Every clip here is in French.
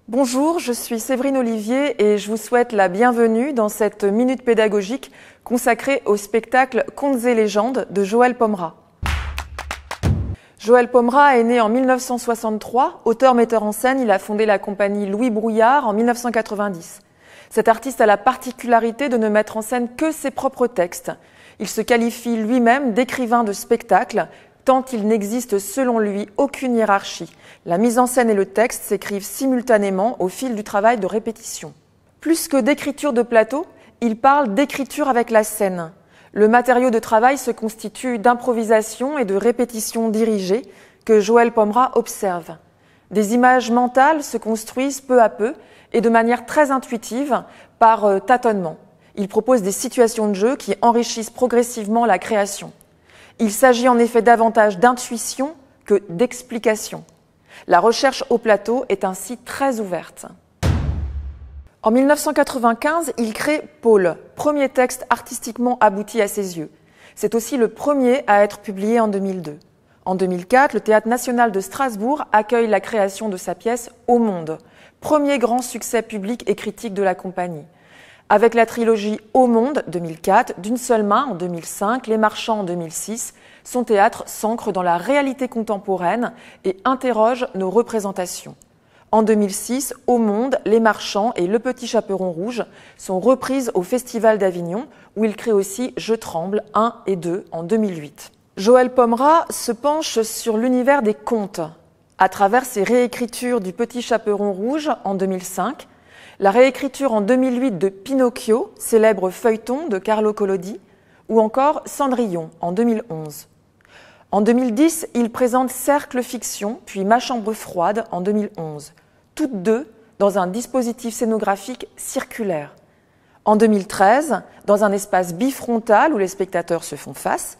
Bonjour, je suis Séverine Olivier et je vous souhaite la bienvenue dans cette minute pédagogique consacrée au spectacle Contes et légendes de Joël Pomera. Joël Pomera est né en 1963. Auteur-metteur en scène, il a fondé la compagnie Louis Brouillard en 1990. Cet artiste a la particularité de ne mettre en scène que ses propres textes. Il se qualifie lui-même d'écrivain de spectacle, tant il n'existe selon lui aucune hiérarchie. La mise en scène et le texte s'écrivent simultanément au fil du travail de répétition. Plus que d'écriture de plateau, il parle d'écriture avec la scène. Le matériau de travail se constitue d'improvisation et de répétition dirigée que Joël Pomera observe. Des images mentales se construisent peu à peu et de manière très intuitive par tâtonnement. Il propose des situations de jeu qui enrichissent progressivement la création. Il s'agit en effet davantage d'intuition que d'explication. La recherche au plateau est ainsi très ouverte. En 1995, il crée Paul, premier texte artistiquement abouti à ses yeux. C'est aussi le premier à être publié en 2002. En 2004, le Théâtre national de Strasbourg accueille la création de sa pièce Au Monde, premier grand succès public et critique de la compagnie. Avec la trilogie Au Monde, 2004, D'une seule main, en 2005, Les Marchands, en 2006, son théâtre s'ancre dans la réalité contemporaine et interroge nos représentations. En 2006, Au Monde, Les Marchands et Le Petit Chaperon Rouge sont reprises au Festival d'Avignon, où il crée aussi Je tremble 1 et 2 en 2008. Joël Pomera se penche sur l'univers des contes, à travers ses réécritures du Petit Chaperon Rouge en 2005, la réécriture en 2008 de Pinocchio, célèbre feuilleton de Carlo Collodi, ou encore Cendrillon en 2011. En 2010, il présente Cercle Fiction, puis Ma chambre froide en 2011, toutes deux dans un dispositif scénographique circulaire. En 2013, dans un espace bifrontal où les spectateurs se font face,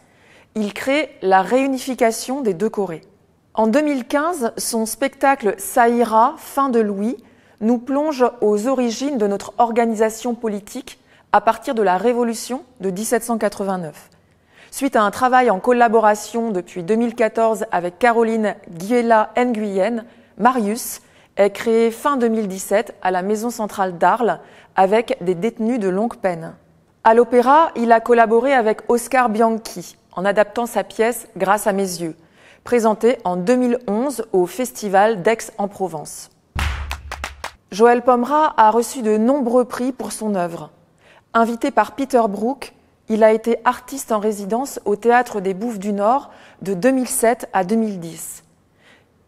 il crée la réunification des deux Corées. En 2015, son spectacle Ça ira, fin de Louis, nous plonge aux origines de notre organisation politique à partir de la Révolution de 1789. Suite à un travail en collaboration depuis 2014 avec Caroline Guiella Nguyen, Marius est créé fin 2017 à la Maison centrale d'Arles avec des détenus de longue peine. À l'opéra, il a collaboré avec Oscar Bianchi en adaptant sa pièce Grâce à mes yeux, présentée en 2011 au Festival d'Aix-en-Provence. Joël Pomera a reçu de nombreux prix pour son œuvre. Invité par Peter Brook, il a été artiste en résidence au Théâtre des Bouffes du Nord de 2007 à 2010.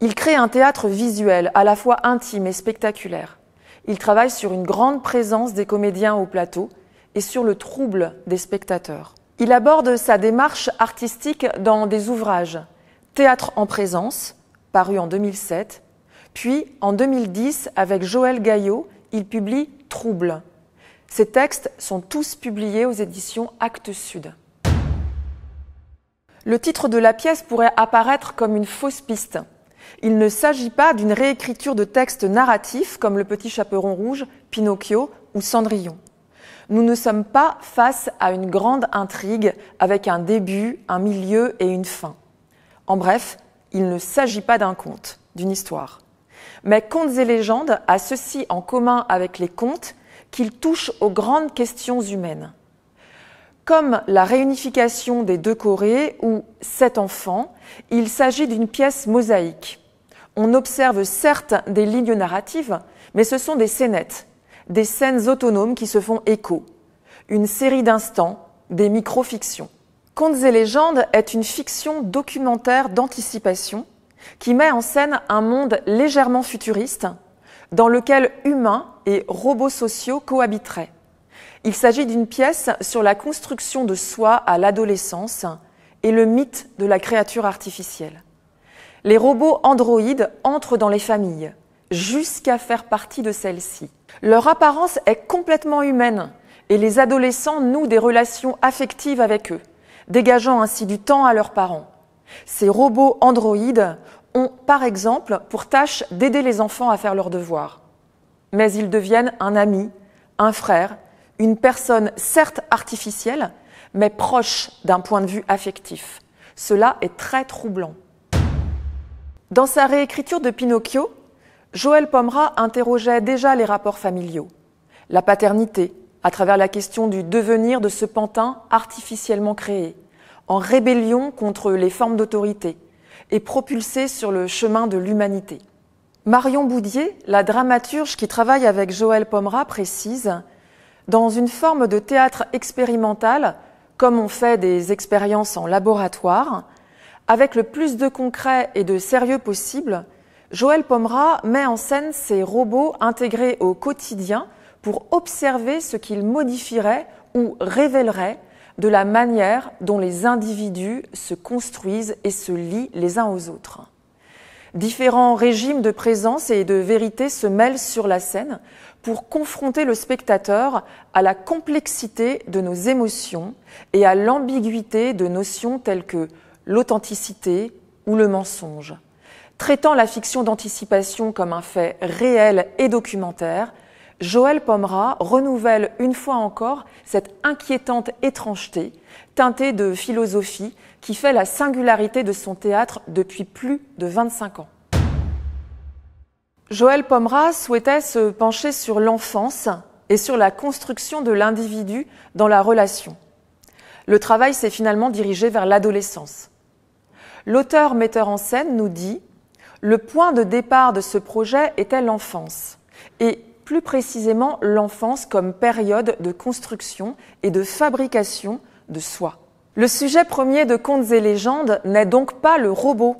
Il crée un théâtre visuel, à la fois intime et spectaculaire. Il travaille sur une grande présence des comédiens au plateau et sur le trouble des spectateurs. Il aborde sa démarche artistique dans des ouvrages Théâtre en présence, paru en 2007, puis, en 2010, avec Joël Gaillot, il publie Trouble. Ces textes sont tous publiés aux éditions Actes Sud. Le titre de la pièce pourrait apparaître comme une fausse piste. Il ne s'agit pas d'une réécriture de textes narratifs comme Le Petit Chaperon Rouge, Pinocchio ou Cendrillon. Nous ne sommes pas face à une grande intrigue avec un début, un milieu et une fin. En bref, il ne s'agit pas d'un conte, d'une histoire. Mais Contes et légendes a ceci en commun avec les contes qu'ils touchent aux grandes questions humaines. Comme la réunification des deux Corées ou 7 enfants, il s'agit d'une pièce mosaïque. On observe certes des lignes narratives, mais ce sont des scénettes, des scènes autonomes qui se font écho, une série d'instants, des micro-fictions. Contes et légendes est une fiction documentaire d'anticipation qui met en scène un monde légèrement futuriste dans lequel humains et robots sociaux cohabiteraient. Il s'agit d'une pièce sur la construction de soi à l'adolescence et le mythe de la créature artificielle. Les robots androïdes entrent dans les familles, jusqu'à faire partie de celles-ci. Leur apparence est complètement humaine et les adolescents nouent des relations affectives avec eux, dégageant ainsi du temps à leurs parents. Ces robots androïdes ont, par exemple, pour tâche d'aider les enfants à faire leurs devoirs. Mais ils deviennent un ami, un frère, une personne certes artificielle, mais proche d'un point de vue affectif. Cela est très troublant. Dans sa réécriture de Pinocchio, Joël Pomera interrogeait déjà les rapports familiaux, la paternité, à travers la question du devenir de ce pantin artificiellement créé, en rébellion contre les formes d'autorité et propulsé sur le chemin de l'humanité. Marion Boudier, la dramaturge qui travaille avec Joël Pomera, précise « Dans une forme de théâtre expérimental, comme on fait des expériences en laboratoire, avec le plus de concret et de sérieux possible, Joël Pomera met en scène ces robots intégrés au quotidien pour observer ce qu'ils modifieraient ou révéleraient de la manière dont les individus se construisent et se lient les uns aux autres. Différents régimes de présence et de vérité se mêlent sur la scène pour confronter le spectateur à la complexité de nos émotions et à l'ambiguïté de notions telles que l'authenticité ou le mensonge. Traitant la fiction d'anticipation comme un fait réel et documentaire, Joël Pomera renouvelle une fois encore cette inquiétante étrangeté, teintée de philosophie, qui fait la singularité de son théâtre depuis plus de 25 ans. Joël Pomera souhaitait se pencher sur l'enfance et sur la construction de l'individu dans la relation. Le travail s'est finalement dirigé vers l'adolescence. L'auteur-metteur en scène nous dit « Le point de départ de ce projet était l'enfance, et plus précisément l'enfance comme période de construction et de fabrication de soi. Le sujet premier de Contes et légendes n'est donc pas le robot.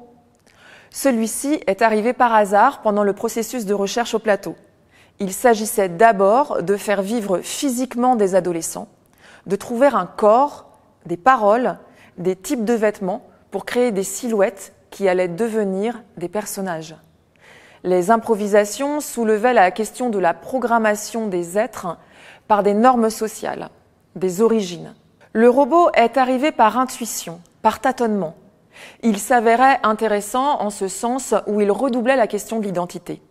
Celui-ci est arrivé par hasard pendant le processus de recherche au plateau. Il s'agissait d'abord de faire vivre physiquement des adolescents, de trouver un corps, des paroles, des types de vêtements pour créer des silhouettes qui allaient devenir des personnages. Les improvisations soulevaient la question de la programmation des êtres par des normes sociales, des origines. Le robot est arrivé par intuition, par tâtonnement. Il s'avérait intéressant en ce sens où il redoublait la question de l'identité.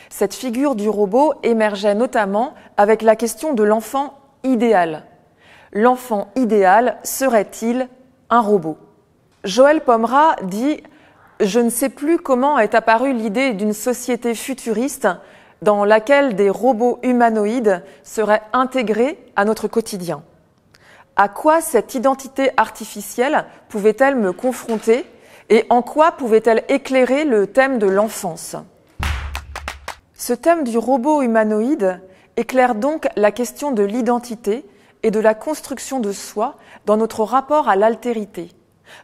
Cette figure du robot émergeait notamment avec la question de l'enfant idéal. L'enfant idéal serait-il un robot ? Joël Pomera dit « Je ne sais plus comment est apparue l'idée d'une société futuriste dans laquelle des robots humanoïdes seraient intégrés à notre quotidien. À quoi cette identité artificielle pouvait-elle me confronter et en quoi pouvait-elle éclairer le thème de l'enfance ? Ce thème du robot humanoïde éclaire donc la question de l'identité et de la construction de soi dans notre rapport à l'altérité,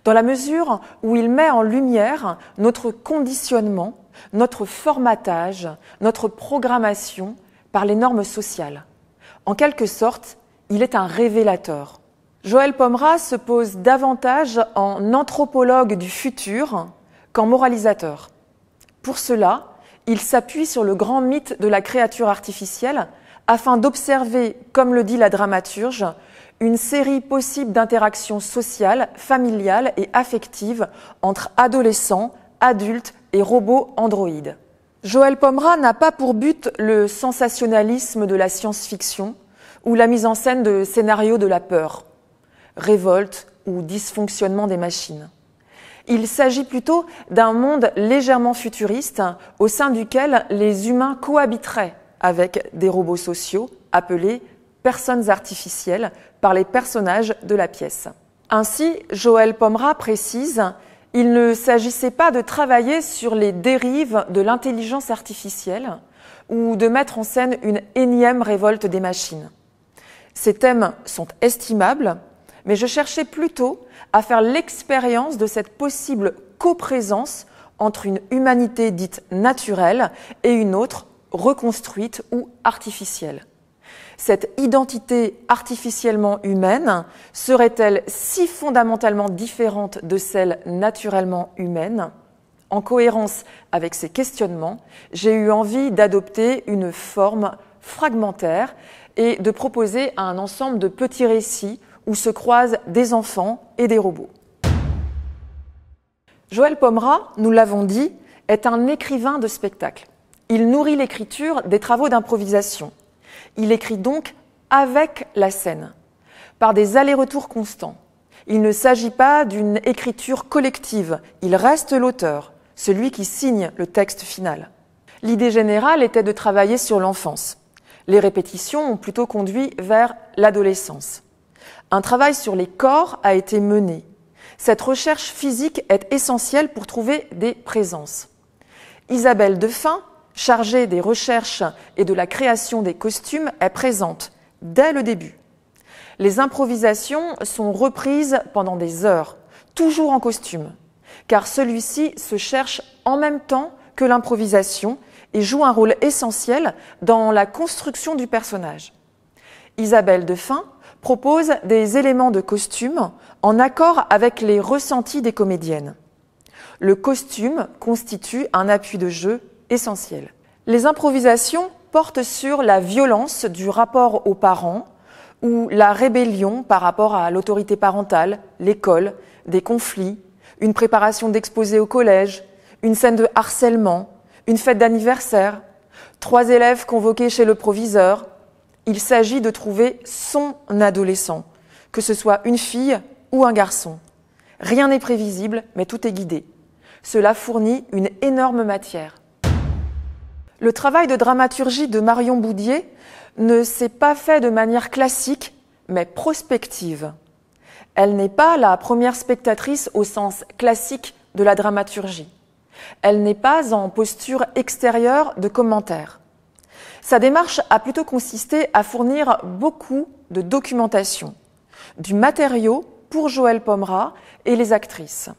dans la mesure où il met en lumière notre conditionnement, notre formatage, notre programmation par les normes sociales. En quelque sorte, il est un révélateur. Joël Pomera se pose davantage en anthropologue du futur qu'en moralisateur. Pour cela, il s'appuie sur le grand mythe de la créature artificielle afin d'observer, comme le dit la dramaturge, une série possible d'interactions sociales, familiales et affectives entre adolescents, adultes et robots androïdes. Joël Pomera n'a pas pour but le sensationnalisme de la science-fiction ou la mise en scène de scénarios de la peur, révolte ou dysfonctionnement des machines. Il s'agit plutôt d'un monde légèrement futuriste au sein duquel les humains cohabiteraient avec des robots sociaux appelés personnes artificielles par les personnages de la pièce. Ainsi, Joël Pomera précise « Il ne s'agissait pas de travailler sur les dérives de l'intelligence artificielle ou de mettre en scène une énième révolte des machines. Ces thèmes sont estimables, mais je cherchais plutôt à faire l'expérience de cette possible coprésence entre une humanité dite naturelle et une autre reconstruite ou artificielle. Cette identité artificiellement humaine serait-elle si fondamentalement différente de celle naturellement humaine ? En cohérence avec ces questionnements, j'ai eu envie d'adopter une forme fragmentaire et de proposer un ensemble de petits récits où se croisent des enfants et des robots. Joël Pomera, nous l'avons dit, est un écrivain de spectacle. Il nourrit l'écriture des travaux d'improvisation. Il écrit donc avec la scène, par des allers-retours constants. Il ne s'agit pas d'une écriture collective, il reste l'auteur, celui qui signe le texte final. L'idée générale était de travailler sur l'enfance. Les répétitions ont plutôt conduit vers l'adolescence. Un travail sur les corps a été mené. Cette recherche physique est essentielle pour trouver des présences. Isabelle Defin, chargée des recherches et de la création des costumes, est présente dès le début. Les improvisations sont reprises pendant des heures, toujours en costume, car celui-ci se cherche en même temps que l'improvisation et joue un rôle essentiel dans la construction du personnage. Isabelle Defin propose des éléments de costume en accord avec les ressentis des comédiennes. Le costume constitue un appui de jeu essentiel. Les improvisations portent sur la violence du rapport aux parents ou la rébellion par rapport à l'autorité parentale, l'école, des conflits, une préparation d'exposé au collège, une scène de harcèlement, une fête d'anniversaire, 3 élèves convoqués chez le proviseur. Il s'agit de trouver son adolescent, que ce soit une fille ou un garçon. Rien n'est prévisible, mais tout est guidé. Cela fournit une énorme matière. Le travail de dramaturgie de Marion Boudier ne s'est pas fait de manière classique, mais prospective. Elle n'est pas la première spectatrice au sens classique de la dramaturgie. Elle n'est pas en posture extérieure de commentaire. Sa démarche a plutôt consisté à fournir beaucoup de documentation, du matériau pour Joëlle Pomera et les actrices.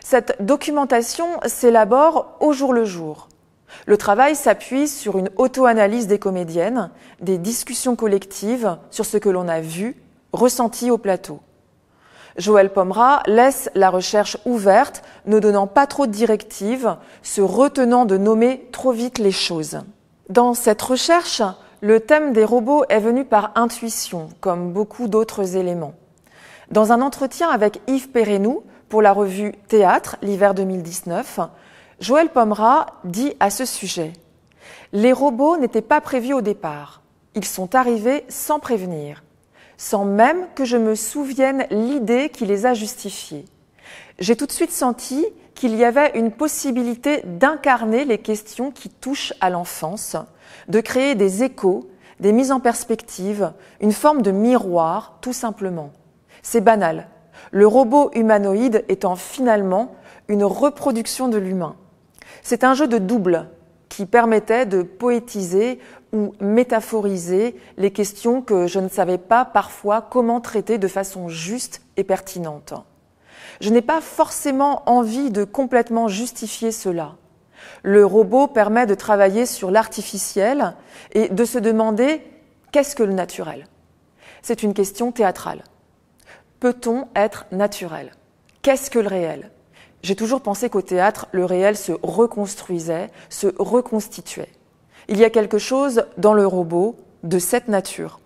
Cette documentation s'élabore au jour le jour. Le travail s'appuie sur une auto-analyse des comédiennes, des discussions collectives sur ce que l'on a vu, ressenti au plateau. Joëlle Pomera laisse la recherche ouverte, ne donnant pas trop de directives, se retenant de nommer trop vite les choses. Dans cette recherche, le thème des robots est venu par intuition, comme beaucoup d'autres éléments. Dans un entretien avec Yves Perrenou pour la revue Théâtre, l'hiver 2019, Joëlle Pomera dit à ce sujet « Les robots n'étaient pas prévus au départ. Ils sont arrivés sans prévenir, sans même que je me souvienne l'idée qui les a justifiés. J'ai tout de suite senti qu'il y avait une possibilité d'incarner les questions qui touchent à l'enfance, de créer des échos, des mises en perspective, une forme de miroir, tout simplement. C'est banal, le robot humanoïde étant finalement une reproduction de l'humain. C'est un jeu de double qui permettait de poétiser ou métaphoriser les questions que je ne savais pas parfois comment traiter de façon juste et pertinente. Je n'ai pas forcément envie de complètement justifier cela. Le robot permet de travailler sur l'artificiel et de se demander qu'est-ce que le naturel ? C'est une question théâtrale. Peut-on être naturel ? Qu'est-ce que le réel ? J'ai toujours pensé qu'au théâtre, le réel se reconstruisait, se reconstituait. Il y a quelque chose dans le robot de cette nature.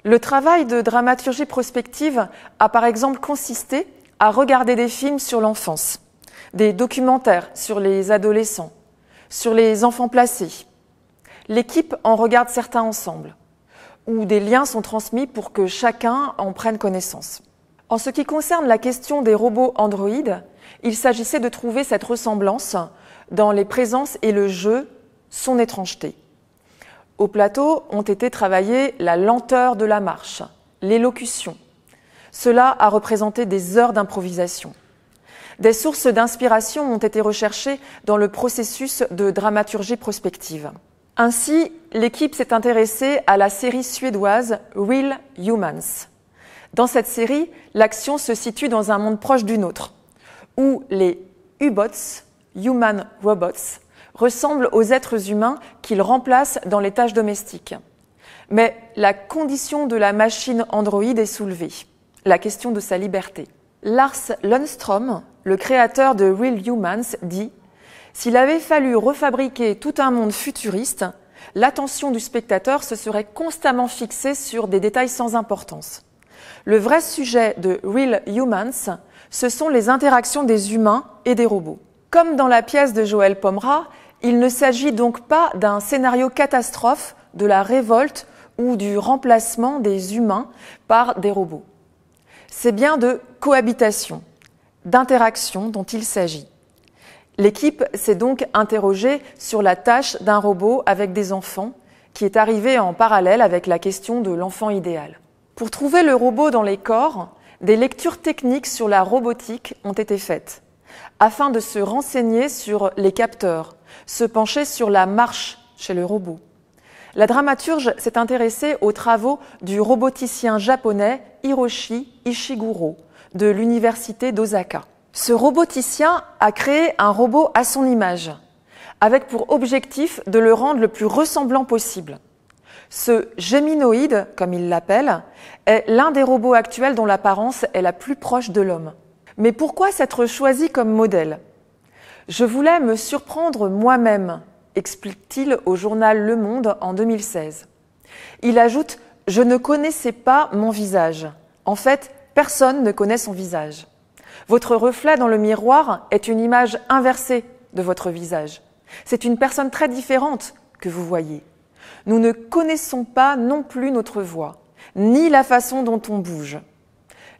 Le travail de dramaturgie prospective a par exemple consisté à regarder des films sur l'enfance, des documentaires sur les adolescents, sur les enfants placés. L'équipe en regarde certains ensemble, où des liens sont transmis pour que chacun en prenne connaissance. En ce qui concerne la question des robots androïdes, il s'agissait de trouver cette ressemblance dans les présences et le jeu, son étrangeté. Au plateau ont été travaillées la lenteur de la marche, l'élocution. Cela a représenté des heures d'improvisation. Des sources d'inspiration ont été recherchées dans le processus de dramaturgie prospective. Ainsi, l'équipe s'est intéressée à la série suédoise Real Humans. Dans cette série, l'action se situe dans un monde proche du nôtre, où les U-bots, Human Robots, ressemblent aux êtres humains qu'ils remplacent dans les tâches domestiques. Mais la condition de la machine androïde est soulevée, la question de sa liberté. Lars Lundström, le créateur de Real Humans, dit « S'il avait fallu refabriquer tout un monde futuriste, l'attention du spectateur se serait constamment fixée sur des détails sans importance. Le vrai sujet de Real Humans, ce sont les interactions des humains et des robots. Comme dans la pièce de Joëlle Pomera, il ne s'agit donc pas d'un scénario catastrophe de la révolte ou du remplacement des humains par des robots. C'est bien de cohabitation, d'interaction dont il s'agit. L'équipe s'est donc interrogée sur la tâche d'un robot avec des enfants, qui est arrivée en parallèle avec la question de l'enfant idéal. Pour trouver le robot dans les corps, des lectures techniques sur la robotique ont été faites, afin de se renseigner sur les capteurs, se pencher sur la marche chez le robot. La dramaturge s'est intéressée aux travaux du roboticien japonais Hiroshi Ishiguro de l'université d'Osaka. Ce roboticien a créé un robot à son image, avec pour objectif de le rendre le plus ressemblant possible. Ce géminoïde, comme il l'appelle, est l'un des robots actuels dont l'apparence est la plus proche de l'homme. Mais pourquoi s'être choisi comme modèle ? Je voulais me surprendre moi-même, explique-t-il au journal Le Monde en 2016. Il ajoute « Je ne connaissais pas mon visage. En fait, personne ne connaît son visage. Votre reflet dans le miroir est une image inversée de votre visage. C'est une personne très différente que vous voyez. Nous ne connaissons pas non plus notre voix, ni la façon dont on bouge.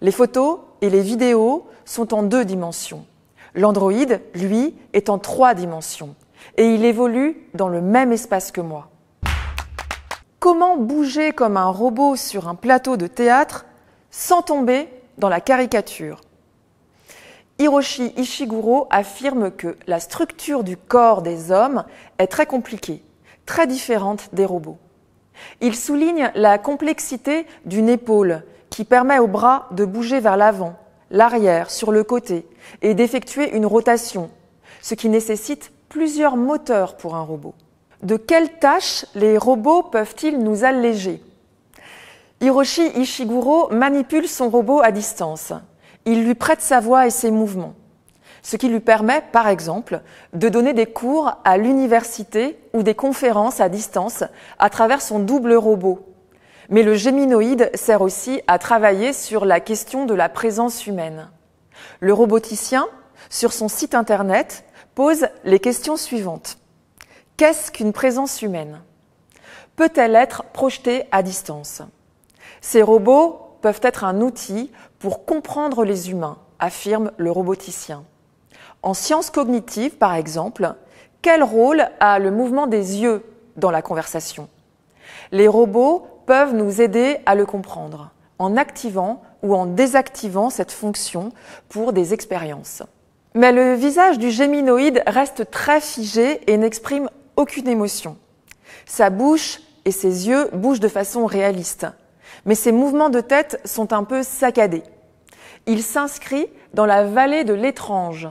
Les photos et les vidéos sont en 2 dimensions. L'androïde, lui, est en 3 dimensions. Et il évolue dans le même espace que moi. Comment bouger comme un robot sur un plateau de théâtre sans tomber dans la caricature ? Hiroshi Ishiguro affirme que la structure du corps des hommes est très compliquée, très différente des robots. Il souligne la complexité d'une épaule qui permet au bras de bouger vers l'avant, l'arrière, sur le côté et d'effectuer une rotation, ce qui nécessite plusieurs moteurs pour un robot. De quelles tâches les robots peuvent-ils nous alléger ? Hiroshi Ishiguro manipule son robot à distance. Il lui prête sa voix et ses mouvements, ce qui lui permet, par exemple, de donner des cours à l'université ou des conférences à distance à travers son double robot. Mais le géminoïde sert aussi à travailler sur la question de la présence humaine. Le roboticien, sur son site internet, pose les questions suivantes. Qu'est-ce qu'une présence humaine ? Peut-elle être projetée à distance ? Ces robots peuvent être un outil pour comprendre les humains, affirme le roboticien. En sciences cognitives, par exemple, quel rôle a le mouvement des yeux dans la conversation ? Les robots peuvent nous aider à le comprendre, en activant ou en désactivant cette fonction pour des expériences. Mais le visage du géminoïde reste très figé et n'exprime aucune émotion. Sa bouche et ses yeux bougent de façon réaliste, mais ses mouvements de tête sont un peu saccadés. Il s'inscrit dans la vallée de l'étrange,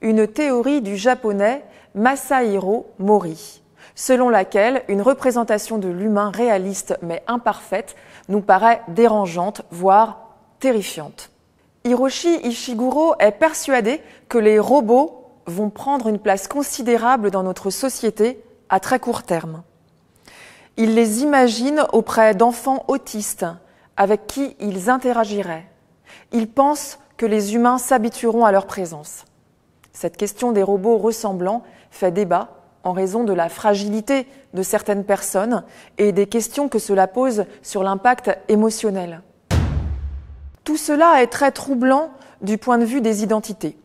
une théorie du japonais Masahiro Mori, selon laquelle une représentation de l'humain réaliste mais imparfaite nous paraît dérangeante, voire terrifiante. Hiroshi Ishiguro est persuadé que les robots vont prendre une place considérable dans notre société à très court terme. Il les imagine auprès d'enfants autistes avec qui ils interagiraient. Il pense que les humains s'habitueront à leur présence. Cette question des robots ressemblants fait débat en raison de la fragilité de certaines personnes et des questions que cela pose sur l'impact émotionnel. Tout cela est très troublant du point de vue des identités.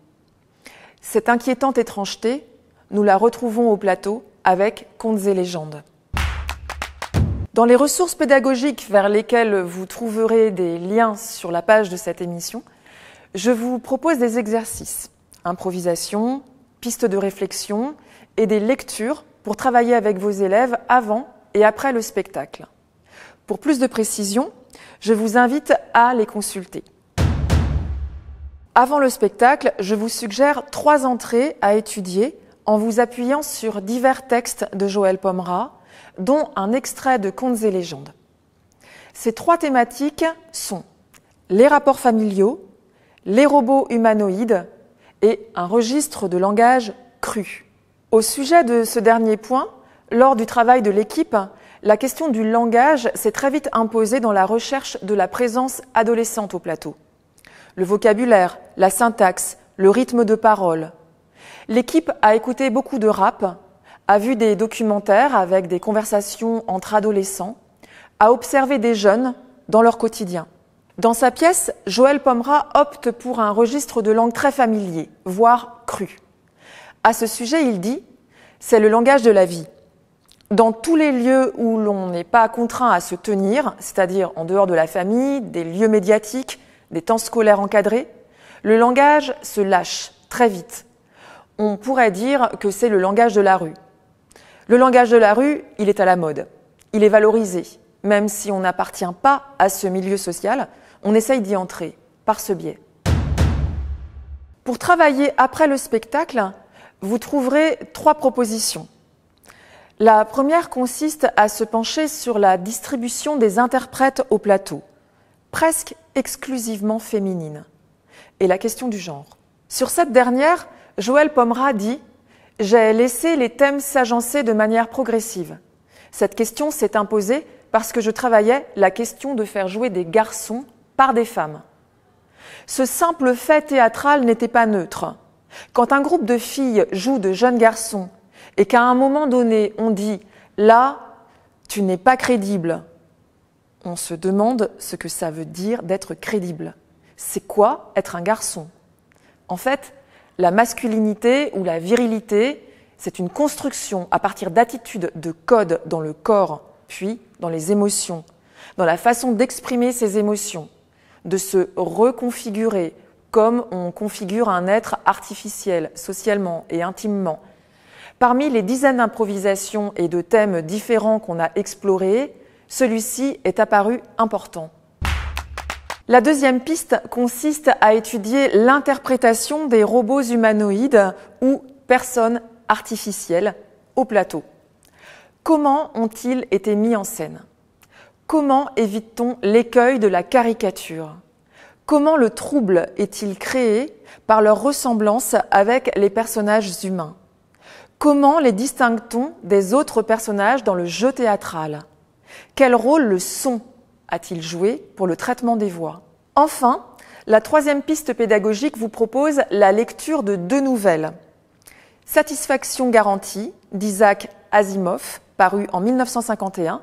Cette inquiétante étrangeté, nous la retrouvons au plateau avec Contes et légendes. Dans les ressources pédagogiques vers lesquelles vous trouverez des liens sur la page de cette émission, je vous propose des exercices, improvisation, pistes de réflexion et des lectures pour travailler avec vos élèves avant et après le spectacle. Pour plus de précision, je vous invite à les consulter. Avant le spectacle, je vous suggère 3 entrées à étudier en vous appuyant sur divers textes de Joël Pomera, dont un extrait de Contes et légendes. Ces 3 thématiques sont les rapports familiaux, les robots humanoïdes et un registre de langage cru. Au sujet de ce dernier point, lors du travail de l'équipe, la question du langage s'est très vite imposée dans la recherche de la présence adolescente au plateau. Le vocabulaire, la syntaxe, le rythme de parole. L'équipe a écouté beaucoup de rap, a vu des documentaires avec des conversations entre adolescents, a observé des jeunes dans leur quotidien. Dans sa pièce, Joël Pomera opte pour un registre de langue très familier, voire cru. À ce sujet, il dit « C'est le langage de la vie ». Dans tous les lieux où l'on n'est pas contraint à se tenir, c'est-à-dire en dehors de la famille, des lieux médiatiques, des temps scolaires encadrés, le langage se lâche très vite. On pourrait dire que c'est le langage de la rue. Le langage de la rue, il est à la mode. Il est valorisé. Même si on n'appartient pas à ce milieu social, on essaye d'y entrer par ce biais. Pour travailler après le spectacle, vous trouverez 3 propositions. La première consiste à se pencher sur la distribution des interprètes au plateau, presque exclusivement féminine, et la question du genre. Sur cette dernière, Joël Pomera dit « J'ai laissé les thèmes s'agencer de manière progressive. Cette question s'est imposée parce que je travaillais la question de faire jouer des garçons par des femmes. Ce simple fait théâtral n'était pas neutre. Quand un groupe de filles joue de jeunes garçons et qu'à un moment donné, on dit « là, tu n'es pas crédible », on se demande ce que ça veut dire d'être crédible. C'est quoi être un garçon? En fait, la masculinité ou la virilité, c'est une construction à partir d'attitudes de codes dans le corps, puis dans les émotions, dans la façon d'exprimer ces émotions, de se reconfigurer comme on configure un être artificiel, socialement et intimement. Parmi les dizaines d'improvisations et de thèmes différents qu'on a explorés, celui-ci est apparu important. La deuxième piste consiste à étudier l'interprétation des robots humanoïdes ou personnes artificielles au plateau. Comment ont-ils été mis en scène? Comment évite-t-on l'écueil de la caricature? Comment le trouble est-il créé par leur ressemblance avec les personnages humains? Comment les distingue-t-on des autres personnages dans le jeu théâtral? Quel rôle le son a-t-il joué pour le traitement des voix? Enfin, la troisième piste pédagogique vous propose la lecture de 2 nouvelles. Satisfaction garantie d'Isaac Asimov, paru en 1951,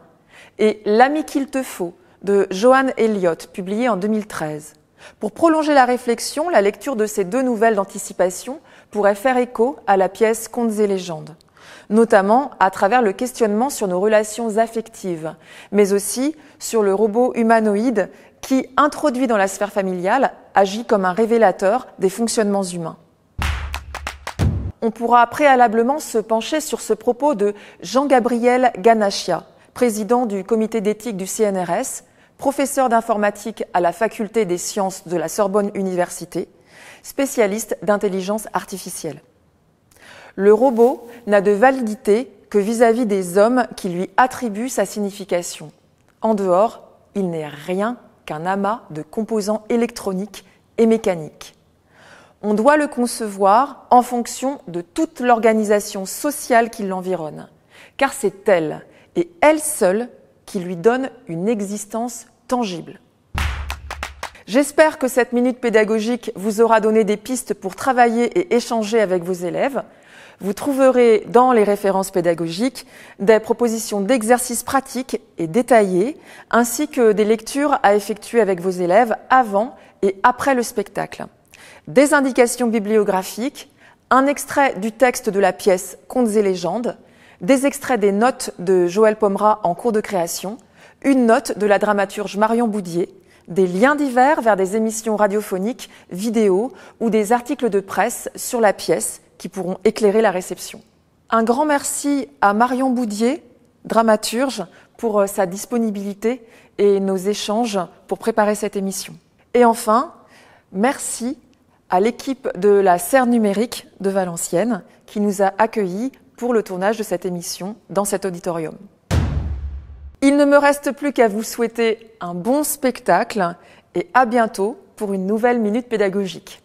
et L'ami qu'il te faut de Joanne Elliott, publié en 2013. Pour prolonger la réflexion, la lecture de ces 2 nouvelles d'anticipation pourrait faire écho à la pièce Contes et légendes, notamment à travers le questionnement sur nos relations affectives, mais aussi sur le robot humanoïde qui, introduit dans la sphère familiale, agit comme un révélateur des fonctionnements humains. On pourra préalablement se pencher sur ce propos de Jean-Gabriel Ganachia, président du comité d'éthique du CNRS, professeur d'informatique à la faculté des sciences de la Sorbonne Université, spécialiste d'intelligence artificielle. Le robot n'a de validité que vis-à-vis des hommes qui lui attribuent sa signification. En dehors, il n'est rien qu'un amas de composants électroniques et mécaniques. On doit le concevoir en fonction de toute l'organisation sociale qui l'environne, car c'est elle, et elle seule, qui lui donne une existence tangible. J'espère que cette minute pédagogique vous aura donné des pistes pour travailler et échanger avec vos élèves. Vous trouverez dans les références pédagogiques des propositions d'exercices pratiques et détaillés, ainsi que des lectures à effectuer avec vos élèves avant et après le spectacle. Des indications bibliographiques, un extrait du texte de la pièce Contes et légendes, des extraits des notes de Joël Pomera en cours de création, une note de la dramaturge Marion Boudier, des liens divers vers des émissions radiophoniques, vidéos ou des articles de presse sur la pièce qui pourront éclairer la réception. Un grand merci à Marion Boudier, dramaturge, pour sa disponibilité et nos échanges pour préparer cette émission. Et enfin, merci à l'équipe de la Serre numérique de Valenciennes qui nous a accueillis pour le tournage de cette émission dans cet auditorium. Il ne me reste plus qu'à vous souhaiter un bon spectacle et à bientôt pour une nouvelle minute pédagogique.